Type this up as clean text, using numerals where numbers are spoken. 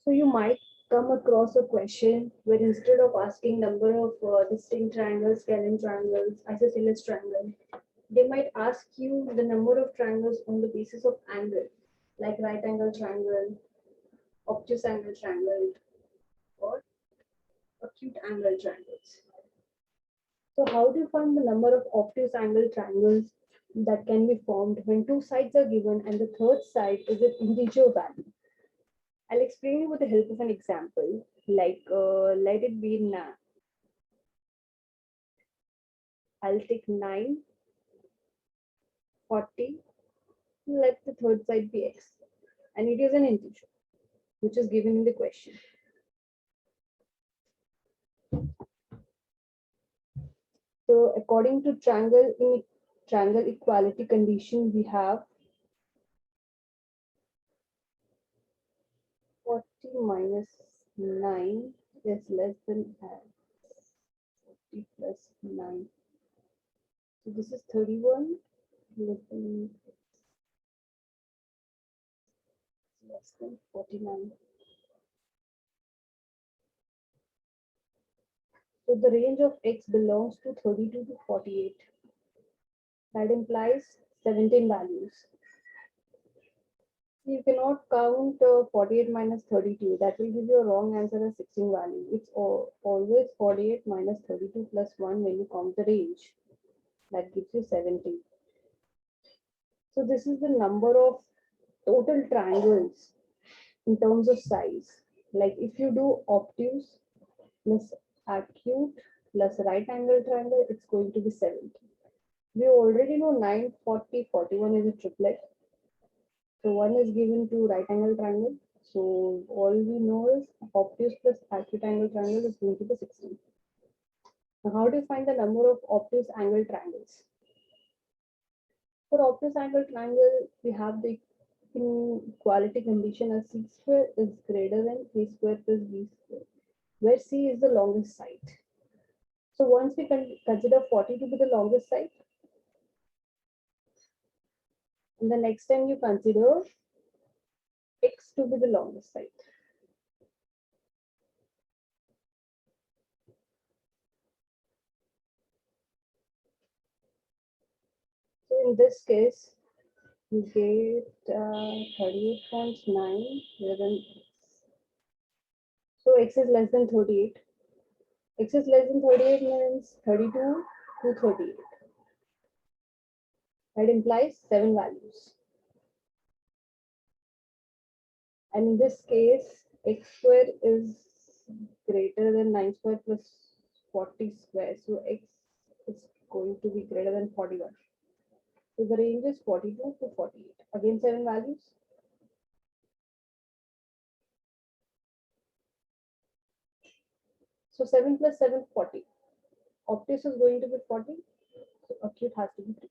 So you might come across a question where instead of asking number of distinct triangles, scalene triangles, isosceles triangle, they might ask you the number of triangles on the basis of angle, like right angle triangle, obtuse angle triangle, or acute angle triangles. So how do you find the number of obtuse angle triangles that can be formed when two sides are given and the third side is an integer value? I'll explain you with the help of an example, like let it be now. I'll take 9, 40, let the third side be x, and it is an integer, which is given in the question. So according to triangle equality condition, we have 40 minus 9 is less than 40 plus 9. So this is 31 less than 49. So the range of x belongs to 32 to 48. That implies 17 values. You cannot count 48 minus 32. That will give you a wrong answer as 16 value. It's always 48 minus 32 plus 1 when you count the range. That gives you 17. So this is the number of total triangles in terms of size. Like if you do obtuse plus acute plus right angle triangle, it's going to be 70. We already know 9, 40, 41 is a triplet. So 1 is given to right angle triangle. So all we know is obtuse plus acute angle triangle is going to be 16. Now how do you find the number of obtuse angle triangles? For obtuse angle triangle, we have the inequality condition as c square is greater than a square plus b square, where c is the longest side. So once we consider 40 to be the longest side, and the next time you consider x to be the longest side. So in this case, you get 38.9 rather than x. So x is less than 38. X is less than 38 means 32 to 38. That implies 7 values. And in this case, x square is greater than 9 square plus 40 square. So x is going to be greater than 41. So the range is 42 to 48. Again, 7 values. So 7 plus 7, 40. Obtuse is going to be 40. So acute has to be 3.